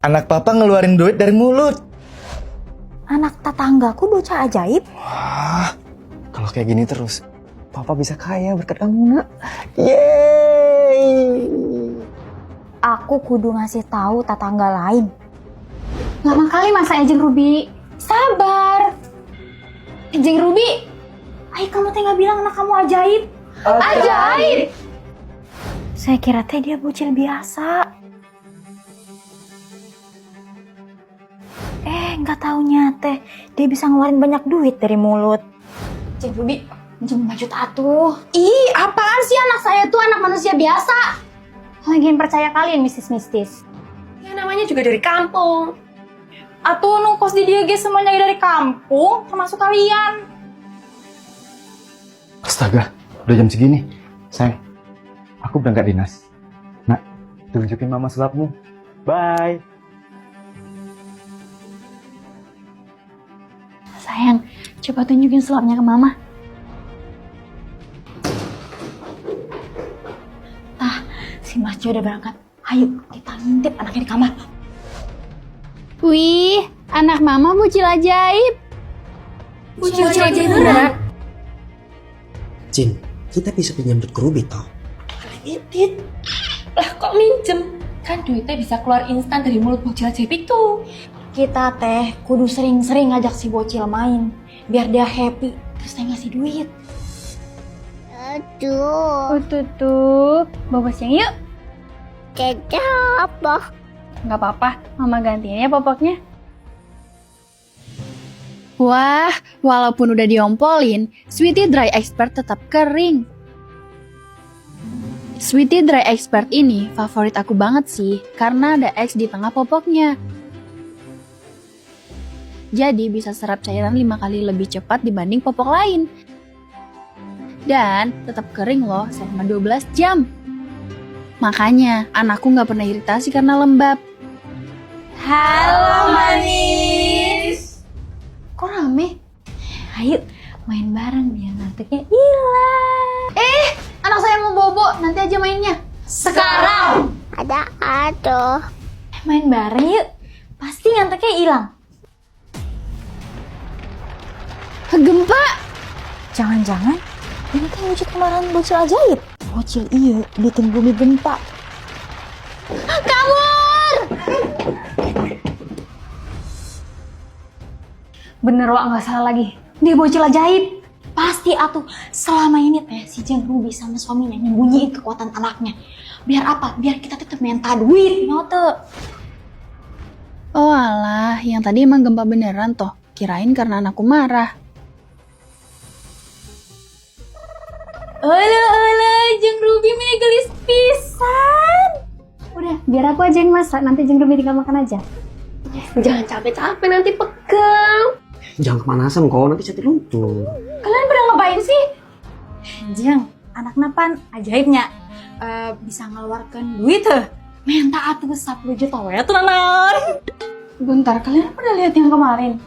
Anak papa ngeluarin duit dari mulut. Anak tetanggaku bocah ajaib. Wah, kalau kayak gini terus, papa bisa kaya berkat kamu, nak. Yeay. Aku kudu ngasih tahu tetangga lain. Lama kali masa Ejeng Ruby. Sabar. Ejeng Ruby. Ay, kamu teh nggak bilang anak kamu ajaib. Ajaib. Saya kira teh dia bocil biasa. Nggak taunya teh dia bisa ngeluarin banyak duit dari mulut. Ejeng Ruby, jangan maju atuh. Ih, apaan sih anak saya tuh anak manusia biasa. Lagian percaya kalian mistis-mistis. Ya namanya juga dari kampung. Atuh nungkos di dia guys semuanya dari kampung, termasuk kalian. Astaga, udah jam segini. Sayang, aku berangkat dinas. Nak, tunjukin mama sulapmu. Bye. Sayang, coba tunjukin sulapnya ke mama. Si Mas Jo udah berangkat. Ayo, kita ngintip anaknya di kamar. Wih, anak mama bocil ajaib. Bocil ajaib beneran. Jin, kita bisa pinjam duit ke Ruby toh. Itit. Lah kok minjem? Kan duitnya bisa keluar instan dari mulut bocil ajaib itu. Kita teh kudu sering-sering ngajak si bocil main biar dia happy terus teh ngasih duit. Aduh. Tuh, bawa siang yuk. Apa? Nggak apa-apa, mama gantiin ya popoknya. Wah, walaupun udah diompolin, Sweety Dry Expert tetap kering. Sweety Dry Expert ini favorit aku banget sih, karena ada X di tengah popoknya. Jadi bisa serap cairan 5 kali lebih cepat dibanding popok lain. Dan tetap kering loh selama 12 jam. Makanya anakku gak pernah iritasi karena lembab. Halo manis. Kok rame? Ayo main bareng biar ngantuknya hilang. Anak saya mau bobo, nanti aja mainnya. Sekarang. Aduh. Main bareng yuk. Pasti ngantuknya hilang. Gempa. Jangan-jangan ini teh wujud kemarahan bocil ajaib. Bocil iya bikin bumi gempa. Kabur! Bener Wak, nggak salah lagi. Dia bocil ajaib. Pasti atuh selama ini teh si Jeng Ruby sama suaminya nyembunyiin kekuatan anaknya. Biar apa? Biar kita tetap minta duit, nyote. Oh alah, yang tadi emang gempa beneran toh. Kirain karena anakku marah. Alah, Jeng Ruby megalis pisan. Udah, biar aku aja yang masak. Nanti Jeng Ruby tinggal makan aja. Jangan capek-capek nanti pegel. Jangan kemanasan kok, nanti jatuh luntur. Kalian pada ngapain sih? Jeng, anak napan ajaibnya bisa ngeluarkan duit tuh. Minta atuh 10 juta we tenanan. Bentar, kalian pernah lihat yang kemarin?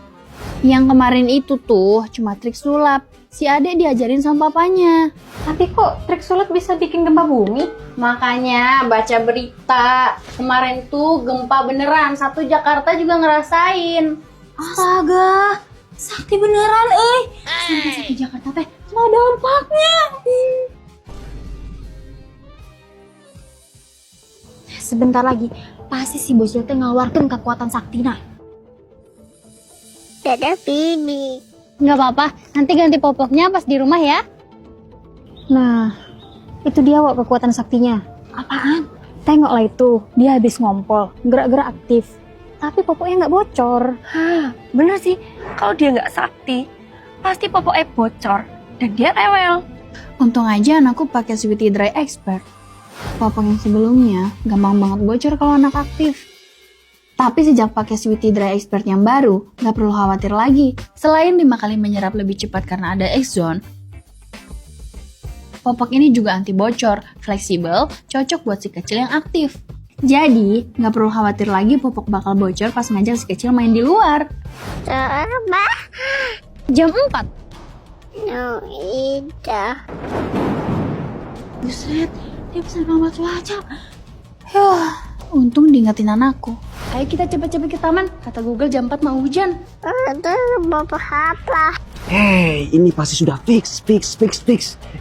Yang kemarin itu tuh cuma trik sulap. Si adek diajarin sama papanya. Tapi kok trik sulap bisa bikin gempa bumi? Makanya baca berita. Kemarin tuh gempa beneran. Satu Jakarta juga ngerasain. Astaga, sakti beneran sampai sakti Jakarta teh kena dampaknya. Sebentar lagi pasti si bocil teh ngeluarkan kekuatan saktina. Dadah Bibi. Nggak apa-apa, nanti ganti popoknya pas di rumah ya. Nah, itu dia Wak kekuatan saktinya. Apaan? Tengoklah itu, dia habis ngompol, gerak-gerak aktif. Tapi popoknya nggak bocor. Hah, bener sih. Kalau dia nggak sakti, pasti popoknya bocor dan dia rewel. Untung aja anakku pakai Sweety Dry Expert. Popok yang sebelumnya gampang banget bocor kalau anak aktif. Tapi sejak pakai Sweety Dry Expert yang baru, nggak perlu khawatir lagi. Selain 5 kali menyerap lebih cepat karena ada X-Zone, popok ini juga anti bocor, fleksibel, cocok buat si kecil yang aktif. Jadi, nggak perlu khawatir lagi popok bakal bocor pas ngajak si kecil main di luar. Coba. Jam 4. No, Ida. Buset, dia bisa ngelawan cuaca. Yuh, Untung diingetin anakku. Ayo kita cepet-cepet ke taman. Kata Google jam 4 mau hujan. Itu bapak apa? Hei, ini pasti sudah fix.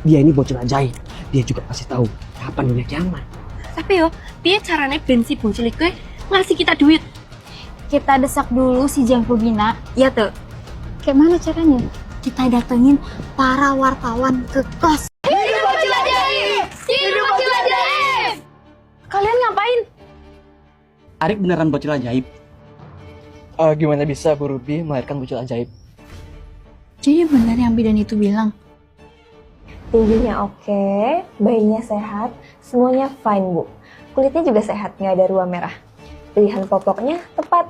Dia ini bocil ajaib. Dia juga pasti tahu kapan dunia kiamat. Tapi yo, piye carane ben si bocil iku ngasih kita duit? Kita desak dulu si Jeng Rubina. Ya tuh. Kayak mana caranya? Kita datengin para wartawan ke kos. Kalian ngapain? Arik beneran bocil ajaib. Gimana bisa Bu Ruby melahirkan bocil ajaib? Jadi benar yang bidan itu bilang. Tingginya oke, bayinya sehat, semuanya fine Bu. Kulitnya juga sehat, nggak ada ruam merah. Pilihan popoknya tepat.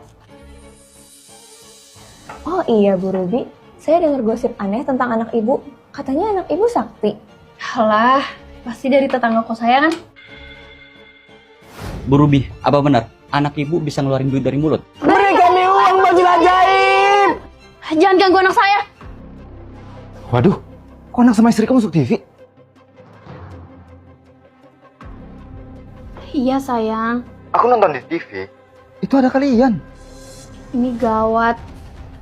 Oh iya Bu Ruby, saya dengar gosip aneh tentang anak ibu. Katanya anak ibu sakti. Halah, pasti dari tetangga kos saya kan? Bu Ruby, apa benar anak ibu bisa ngeluarin duit dari mulut? Berikan uang bocil ajaib! Jangan ganggu anak saya. Waduh, kok anak sama istri kamu masuk TV? Iya sayang, Aku nonton di TV. Itu ada kalian. ini gawat.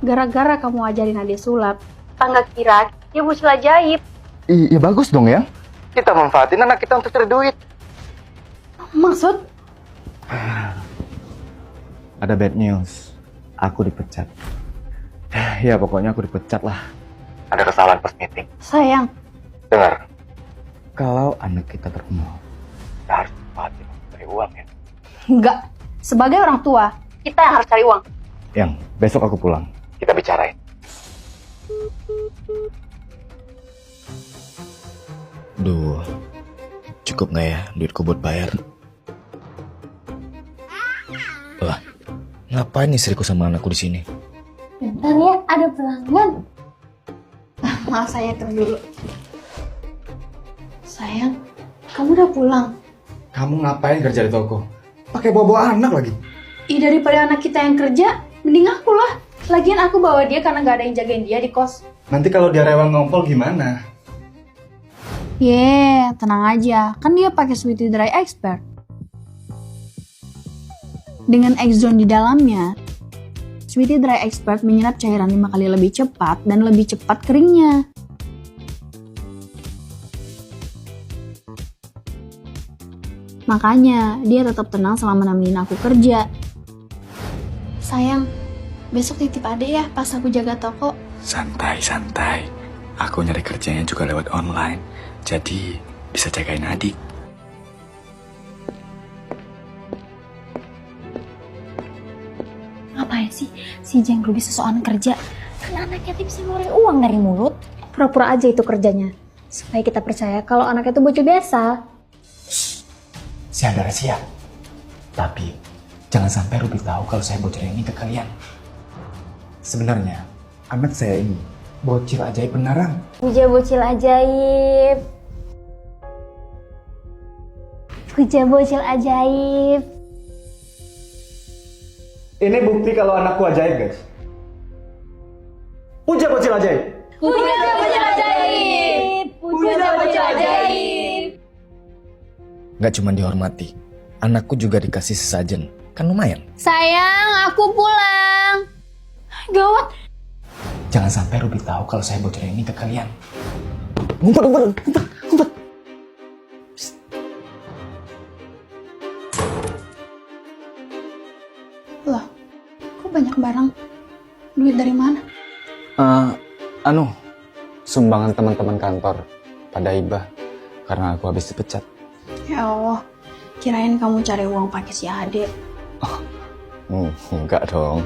Gara-gara kamu ajarin adik sulap. Tangga kira dia bocil ajaib. Iya bagus dong ya. Kita manfaatin anak kita untuk cari duit. Maksud? Ada bad news. Aku dipecat. Ya pokoknya aku dipecat lah. Ada kesalahan pas meeting. Sayang, Dengar. Kalau anak kita terkenal, kita harus manfaatin untuk cari uang ya. enggak. Sebagai orang tua, kita yang harus cari uang. Yang besok aku pulang. Kita bicarain. Duh, cukup nggak ya duitku buat bayar? Lah, ngapain istriku sama anakku di sini? Bentar ya, ada pelanggan. Maaf saya hitung dulu. Sayang, kamu udah pulang. Kamu ngapain kerja di toko? Pakai bawa anak lagi? Ih, daripada anak kita yang kerja, mending aku lah. Lagian aku bawa dia karena gak ada yang jagain dia di kos. Nanti kalau dia rewel ngompol gimana? Tenang aja. Kan dia pakai Sweety Dry Expert. Dengan X-Zone di dalamnya, Sweety Dry Expert menyerap cairan 5 kali lebih cepat dan lebih cepat keringnya. Makanya, dia tetap tenang selama nemenin aku kerja. Sayang, besok titip adek ya pas aku jaga toko. Santai. Aku nyari kerjanya juga lewat online. Jadi bisa jagain adik. Ngapain sih si Jeng Ruby sesokan kerja? Kan anaknya tuh bisa ngeluarin uang dari mulut. Pura-pura aja itu kerjanya. Supaya kita percaya kalau anaknya itu bocil biasa. Saya ada rahasia. Tapi jangan sampai Ruby tahu kalau saya bocor ini ke kalian. Sebenarnya anak saya ini bocil ajaib beneran. Puja bocil ajaib. Puja bocil ajaib. Ini bukti kalau anakku ajaib, guys. Puja bocil ajaib. Puja bocil ajaib. Puja bocil ajaib. Gak cuma dihormati, anakku juga dikasih sesajen. Kan lumayan. Sayang, aku pulang. Gawat. Jangan sampai Ruby tahu kalau saya bocor ini ke kalian. Ngumpet. Loh, kok banyak barang? Duit dari mana? Sumbangan teman-teman kantor pada Ibah karena aku habis dipecat. Ya Allah, kirain kamu cari uang pakai si Ade. Enggak dong.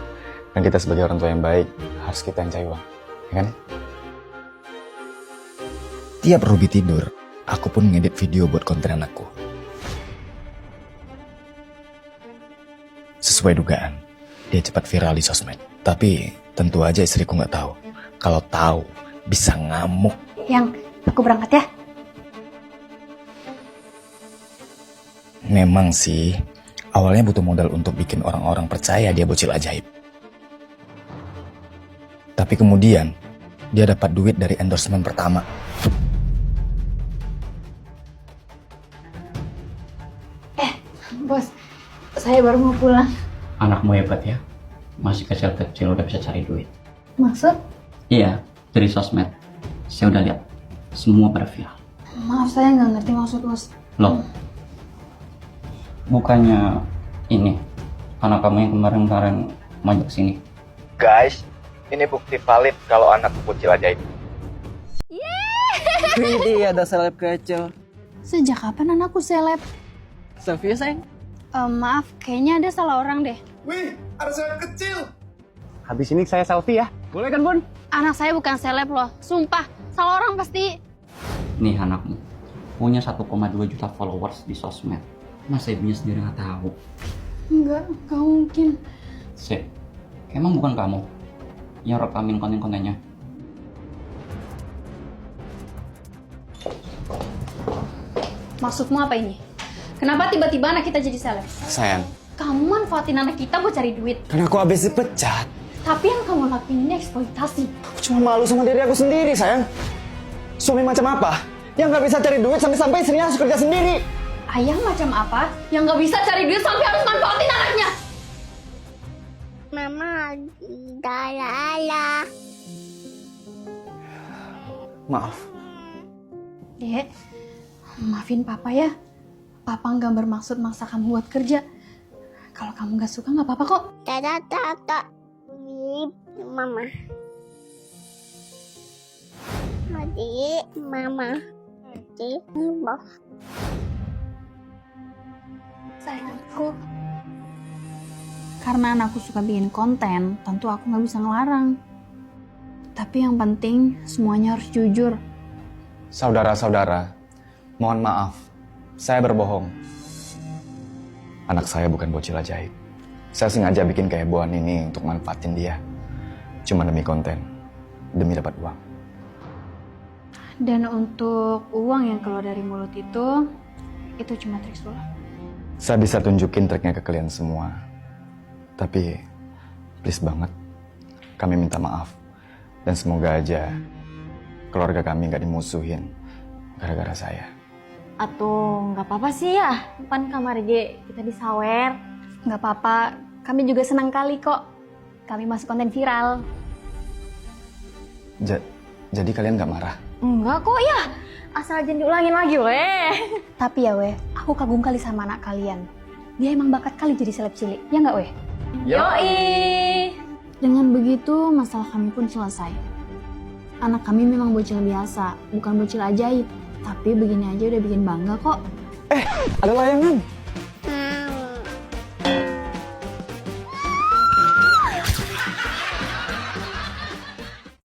Kan kita sebagai orang tua yang baik harus kita yang cari uang, ya kan? Tiap Ruby tidur, aku pun ngedit video buat konten anakku. Sesuai dugaan, dia cepat viral di sosmed. Tapi tentu aja istriku nggak tahu. Kalau tahu, bisa ngamuk. Yang, aku berangkat ya. Memang sih, awalnya butuh modal untuk bikin orang-orang percaya dia bocil ajaib. Tapi kemudian, dia dapat duit dari endorsement pertama. Bos, saya baru mau pulang. Anakmu hebat ya. Masih kecil-kecil udah bisa cari duit. Maksud? Iya, dari sosmed. Saya udah lihat. Semua pada viral. Maaf, saya nggak ngerti maksud bos. Loh, bukannya ini anak kamu yang kemarin-kemarin maju sini? Guys, ini bukti valid kalau anak bocil ajaib. Widih, ada seleb kecil. Sejak kapan anakku seleb? Selfie sayang. Maaf, kayaknya ada salah orang deh. Wih, ada seleb kecil. Habis ini saya selfie ya. Boleh kan, Bun? Anak saya bukan seleb loh, sumpah. Salah orang pasti. Nih anakmu punya 1,2 juta followers di sosmed. Masa ibunya sendiri nggak tahu? Enggak mungkin. Sip, emang bukan kamu yang rekamin konten-kontennya? Maksudmu apa ini? Kenapa tiba-tiba anak kita jadi seleb? Sayang, Kamu manfaatin anak kita buat cari duit. karena aku habis dipecat. Tapi yang kamu lakuin ini eksploitasi. Aku cuma malu sama diri aku sendiri, sayang. Suami macam apa? Yang nggak bisa cari duit sampai istrinya harus kerja sendiri. Ayah macam apa yang nggak bisa cari duit sampai harus manfaatin anaknya? Mama Dalala. Maaf. Dek, maafin papa ya. Papa nggak bermaksud maksa kamu buat kerja. Kalau kamu nggak suka nggak apa-apa kok. Tata. Mama. Adik, Mama. Adik, Bos. Sayangku. Karena anakku suka bikin konten, tentu aku nggak bisa ngelarang. Tapi yang penting semuanya harus jujur. Saudara-saudara, mohon maaf. Saya berbohong. Anak saya bukan bocil ajaib. Saya sengaja bikin kehebohan ini untuk manfaatin dia. Cuma demi konten, demi dapat uang. Dan untuk uang yang keluar dari mulut itu cuma trik sulap. Saya bisa tunjukin triknya ke kalian semua. Tapi, please banget, kami minta maaf. Dan semoga aja keluarga kami nggak dimusuhin gara-gara saya. Atau nggak apa-apa sih ya, pan kamar J kita disawer. Nggak apa-apa, kami juga senang kali kok. Kami masuk konten viral. Jadi kalian nggak marah? Enggak kok ya, asal jangan diulangin lagi weh. Tapi ya weh, aku kagum kali sama anak kalian. Dia emang bakat kali jadi seleb cilik, ya nggak weh? Yoi. Dengan begitu, masalah kami pun selesai. Anak kami memang bocil biasa, bukan bocil ajaib. Tapi begini aja udah bikin bangga kok. Ada layangan.